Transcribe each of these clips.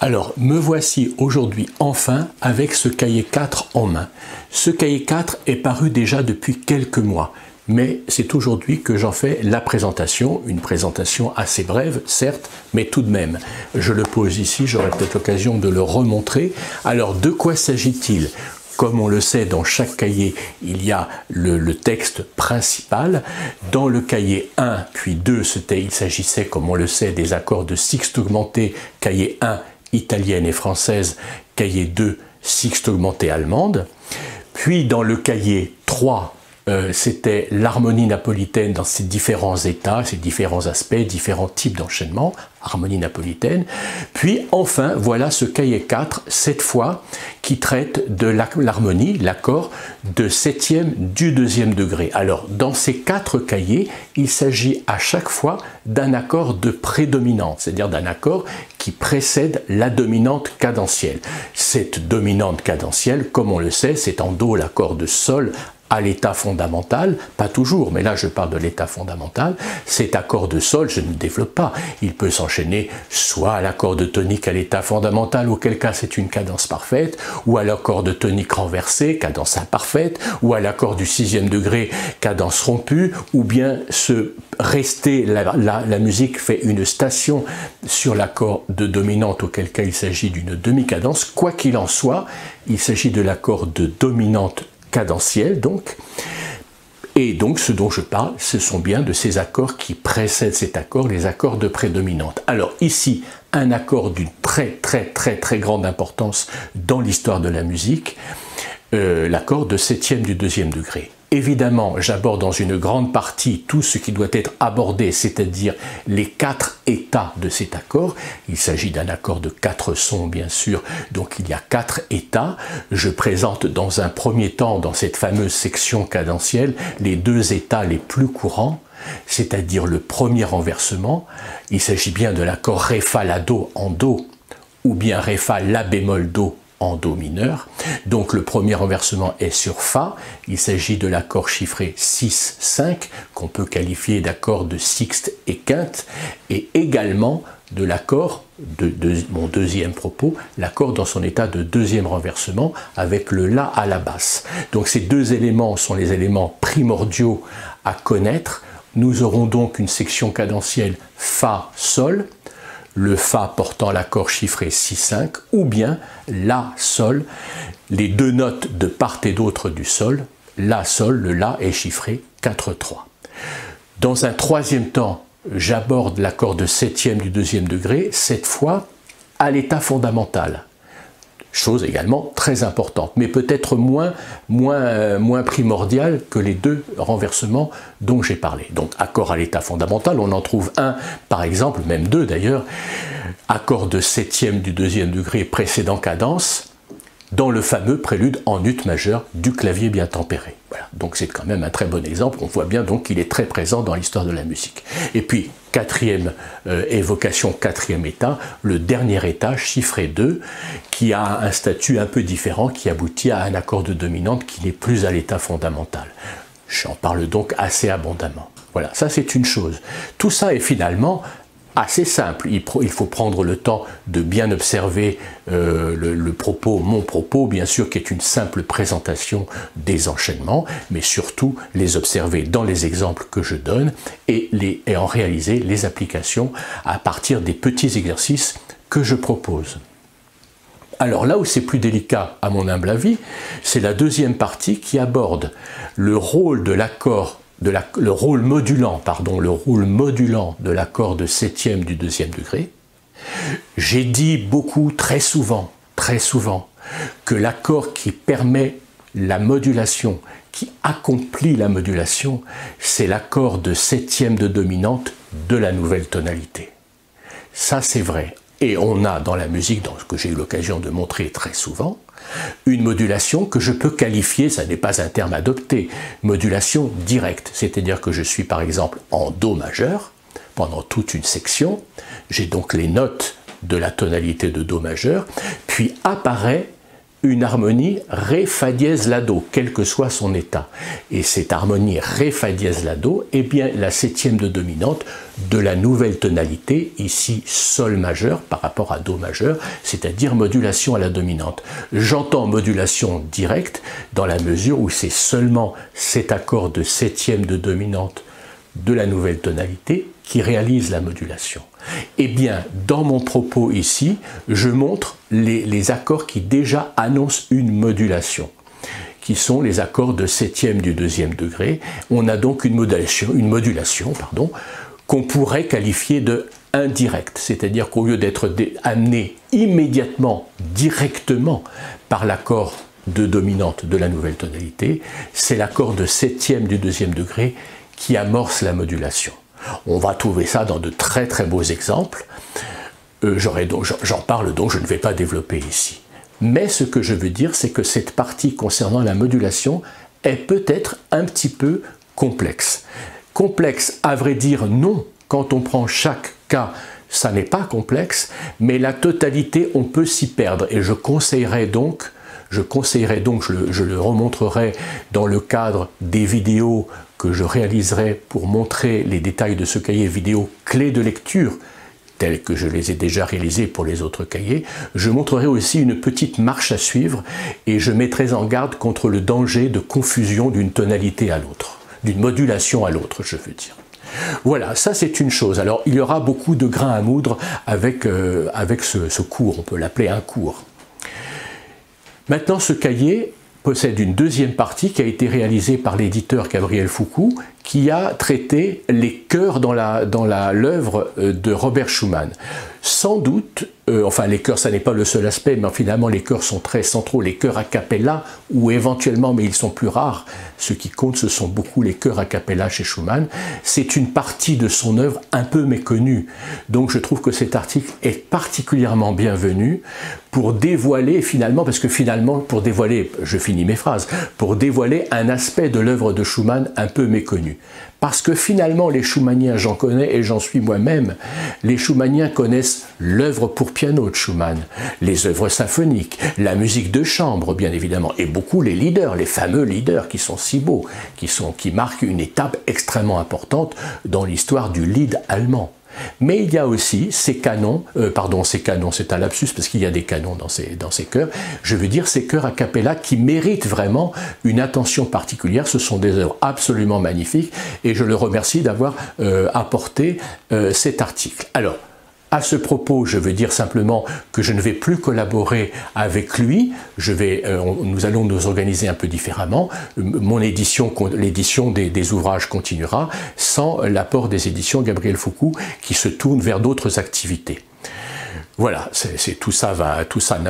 Alors, me voici aujourd'hui enfin avec ce cahier 4 en main. Ce cahier 4 est paru déjà depuis quelques mois, mais c'est aujourd'hui que j'en fais la présentation, une présentation assez brève, certes, mais tout de même. Je le pose ici, j'aurai peut-être l'occasion de le remontrer. Alors, de quoi s'agit-il ? Comme on le sait, dans chaque cahier, il y a le texte principal. Dans le cahier 1 puis 2, il s'agissait, comme on le sait, des accords de sixte augmenté, cahier 1, italienne et française, cahier 2, sixte augmentée allemande. Puis dans le cahier 3, c'était l'harmonie napolitaine dans ses différents états, ses différents aspects, différents types d'enchaînement, harmonie napolitaine. Puis enfin, voilà ce cahier 4, cette fois, qui traite de l'harmonie, l'accord de septième du deuxième degré. Alors, dans ces 4 cahiers, il s'agit à chaque fois d'un accord de prédominante, c'est-à-dire d'un accord qui précède la dominante cadentielle. Cette dominante cadentielle, comme on le sait, c'est en Do l'accord de Sol à l'état fondamental, pas toujours, mais là je parle de l'état fondamental. Cet accord de Sol, je ne développe pas, il peut s'enchaîner soit à l'accord de tonique à l'état fondamental, auquel cas c'est une cadence parfaite, ou à l'accord de tonique renversé, cadence imparfaite, ou à l'accord du 6e degré, cadence rompue, ou bien la musique fait une station sur l'accord de dominante, auquel cas il s'agit d'une demi-cadence. Quoi qu'il en soit, il s'agit de l'accord de dominante cadentielle donc, et donc ce dont je parle, ce sont bien de ces accords qui précèdent cet accord, les accords de prédominante. Alors ici, un accord d'une très grande importance dans l'histoire de la musique, l'accord de septième du deuxième degré. Évidemment, j'aborde dans une grande partie tout ce qui doit être abordé, c'est-à-dire les 4 états de cet accord. Il s'agit d'un accord de 4 sons, bien sûr, donc il y a 4 états. Je présente dans un premier temps, dans cette fameuse section cadentielle, les 2 états les plus courants, c'est-à-dire le premier renversement. Il s'agit bien de l'accord Ré Fa La Do en Do, ou bien Ré Fa La bémol Do en Do mineur. Donc le premier renversement est sur Fa, il s'agit de l'accord chiffré 6-5, qu'on peut qualifier d'accord de sixte et quinte, et également de l'accord de mon deuxième propos, l'accord dans son état de deuxième renversement avec le La à la basse. Donc ces 2 éléments sont les éléments primordiaux à connaître. Nous aurons donc une section cadentielle Fa-Sol, le Fa portant l'accord chiffré 6-5, ou bien La, Sol, les 2 notes de part et d'autre du Sol, La, Sol, le La est chiffré 4-3. Dans un troisième temps, j'aborde l'accord de septième du deuxième degré, cette fois à l'état fondamental. Chose également très importante, mais peut-être moins primordiale que les 2 renversements dont j'ai parlé. Donc accord à l'état fondamental, on en trouve un par exemple, même 2 d'ailleurs, accord de septième du deuxième degré précédant cadence, dans le fameux prélude en ut majeur du clavier bien tempéré. Voilà. Donc c'est quand même un très bon exemple, on voit bien donc qu'il est très présent dans l'histoire de la musique. Et puis, 4e évocation, 4e état, le dernier état, chiffré 2, qui a un statut un peu différent, qui aboutit à un accord de dominante qui n'est plus à l'état fondamental. J'en parle donc assez abondamment. Voilà, ça c'est une chose. Tout ça est finalement assez simple. Il faut prendre le temps de bien observer le propos, mon propos, bien sûr, qui est une simple présentation des enchaînements, mais surtout les observer dans les exemples que je donne et en réaliser les applications à partir des petits exercices que je propose. Alors là où c'est plus délicat, à mon humble avis, c'est la deuxième partie qui aborde le rôle de l'accord, le rôle modulant de l'accord de septième du deuxième degré. J'ai dit beaucoup, très souvent, que l'accord qui permet la modulation, qui accomplit la modulation, c'est l'accord de septième de dominante de la nouvelle tonalité. Ça c'est vrai. Et on a dans la musique, dans ce que j'ai eu l'occasion de montrer très souvent, une modulation que je peux qualifier, ça n'est pas un terme adopté, modulation directe, c'est-à-dire que je suis par exemple en Do majeur pendant toute une section, j'ai donc les notes de la tonalité de Do majeur, puis apparaît une harmonie Ré, Fa dièse, La, Do, quel que soit son état. Et cette harmonie Ré, Fa dièse, La, Do est bien la septième de dominante de la nouvelle tonalité, ici Sol majeur par rapport à Do majeur, c'est-à-dire modulation à la dominante. J'entends modulation directe dans la mesure où c'est seulement cet accord de septième de dominante de la nouvelle tonalité qui réalise la modulation. Eh bien, dans mon propos ici, je montre les accords qui déjà annoncent une modulation, qui sont les accords de septième du deuxième degré. On a donc une modulation qu'on pourrait qualifier de indirecte, c'est-à-dire qu'au lieu d'être amené immédiatement, directement par l'accord de dominante de la nouvelle tonalité, c'est l'accord de septième du deuxième degré qui amorce la modulation. On va trouver ça dans de très très beaux exemples. J'en parle donc, je ne vais pas développer ici. Mais ce que je veux dire, c'est que cette partie concernant la modulation est peut-être un petit peu complexe. Complexe, à vrai dire, non. Quand on prend chaque cas, ça n'est pas complexe, mais la totalité, on peut s'y perdre. Et je conseillerais donc, je le remontrerai dans le cadre des vidéos que je réaliserai pour montrer les détails de ce cahier vidéo clé de lecture, tels que je les ai déjà réalisés pour les autres cahiers. Je montrerai aussi une petite marche à suivre et je mettrai en garde contre le danger de confusion d'une tonalité à l'autre, d'une modulation à l'autre, je veux dire. Voilà, ça c'est une chose. Alors il y aura beaucoup de grains à moudre avec ce cours, on peut l'appeler un cours. Maintenant, ce cahier possède une deuxième partie qui a été réalisée par l'éditeur Gabriel Foucault, qui a traité les chœurs dans l'œuvre de Robert Schumann. Sans doute, enfin les chœurs, ça n'est pas le seul aspect, mais finalement les chœurs sont très centraux, les chœurs a cappella, ou éventuellement, mais ils sont plus rares, ce qui compte, ce sont beaucoup les chœurs a cappella chez Schumann. C'est une partie de son œuvre un peu méconnue, donc je trouve que cet article est particulièrement bienvenu pour dévoiler finalement, parce que finalement, pour dévoiler, je finis mes phrases, pour dévoiler un aspect de l'œuvre de Schumann un peu méconnu. Parce que finalement, les Schumanniens, j'en connais et j'en suis moi-même, les Schumanniens connaissent l'œuvre pour piano de Schumann, les œuvres symphoniques, la musique de chambre, bien évidemment, et beaucoup les leaders, les fameux leaders qui sont si beaux, qui marquent une étape extrêmement importante dans l'histoire du lied allemand. Mais il y a aussi ces canons, c'est un lapsus parce qu'il y a des canons dans ces chœurs, je veux dire ces chœurs a cappella qui méritent vraiment une attention particulière. Ce sont des œuvres absolument magnifiques et je le remercie d'avoir apporté cet article. Alors, à ce propos, je veux dire simplement que je ne vais plus collaborer avec lui. Nous allons nous organiser un peu différemment. L'édition des ouvrages continuera sans l'apport des éditions Gabriel Foucault qui se tournent vers d'autres activités. Voilà, tout ça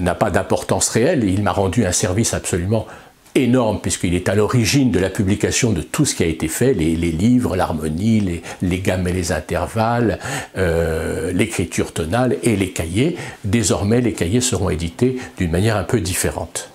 n'a pas d'importance réelle. Il m'a rendu un service absolument énorme puisqu'il est à l'origine de la publication de tout ce qui a été fait, les livres, l'harmonie, les gammes et les intervalles, l'écriture tonale et les cahiers. Désormais, les cahiers seront édités d'une manière un peu différente.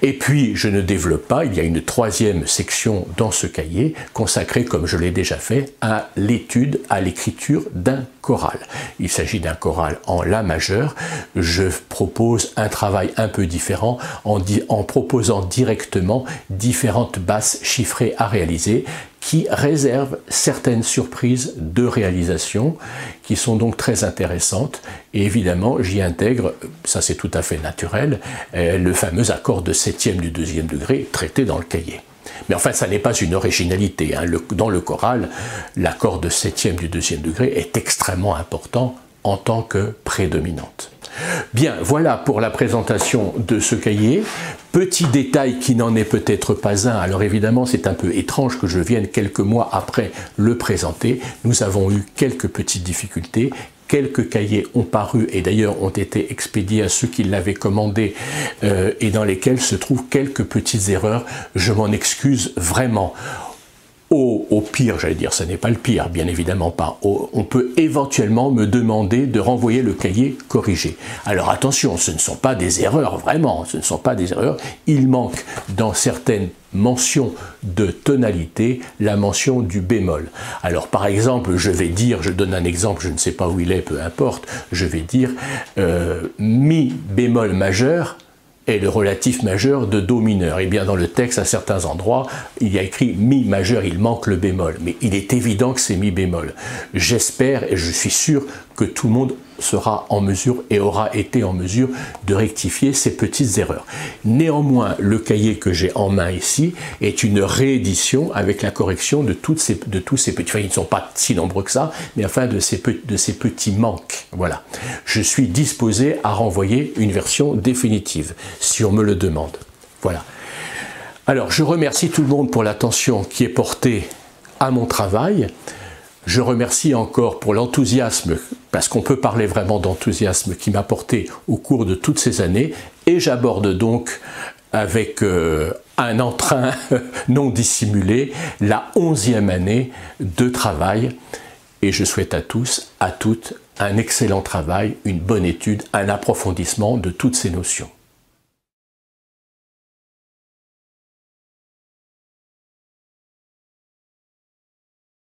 Et puis, je ne développe pas, il y a une troisième section dans ce cahier consacrée, comme je l'ai déjà fait, à l'étude, à l'écriture d'un choral. Il s'agit d'un choral en La majeur. Je propose un travail un peu différent en proposant directement différentes basses chiffrées à réaliser qui réservent certaines surprises de réalisation qui sont donc très intéressantes. Et évidemment, j'y intègre, ça c'est tout à fait naturel, le fameux accord de septième du deuxième degré traité dans le cahier. Mais enfin, ça n'est pas une originalité. Hein. Dans le choral, l'accord de septième du deuxième degré est extrêmement important en tant que prédominante. Bien, voilà pour la présentation de ce cahier. Petit détail qui n'en est peut-être pas un, alors évidemment c'est un peu étrange que je vienne quelques mois après le présenter. Nous avons eu quelques petites difficultés. Quelques cahiers ont paru et d'ailleurs ont été expédiés à ceux qui l'avaient commandé et dans lesquels se trouvent quelques petites erreurs. Je m'en excuse vraiment. Au pire, j'allais dire, ce n'est pas le pire, bien évidemment pas. On peut éventuellement me demander de renvoyer le cahier corrigé. Alors attention, ce ne sont pas des erreurs, vraiment, ce ne sont pas des erreurs. Il manque dans certaines mentions de tonalité la mention du bémol. Alors par exemple, je donne un exemple, je ne sais pas où il est, peu importe, je vais dire mi bémol majeur est le relatif majeur de Do mineur. Et bien dans le texte, à certains endroits, il y a écrit Mi majeur, il manque le bémol. Mais il est évident que c'est Mi bémol. J'espère et je suis sûr que tout le monde sera en mesure et aura été en mesure de rectifier ces petites erreurs. Néanmoins, le cahier que j'ai en main ici est une réédition avec la correction de tous ces petits, enfin ils ne sont pas si nombreux que ça, mais enfin de ces petits manques. Voilà. Je suis disposé à renvoyer une version définitive, si on me le demande. Voilà. Alors, je remercie tout le monde pour l'attention qui est portée à mon travail. Je remercie encore pour l'enthousiasme, parce qu'on peut parler vraiment d'enthousiasme qui m'a porté au cours de toutes ces années, et j'aborde donc avec un entrain non dissimulé la 11e année de travail, et je souhaite à tous, à toutes, un excellent travail, une bonne étude, un approfondissement de toutes ces notions.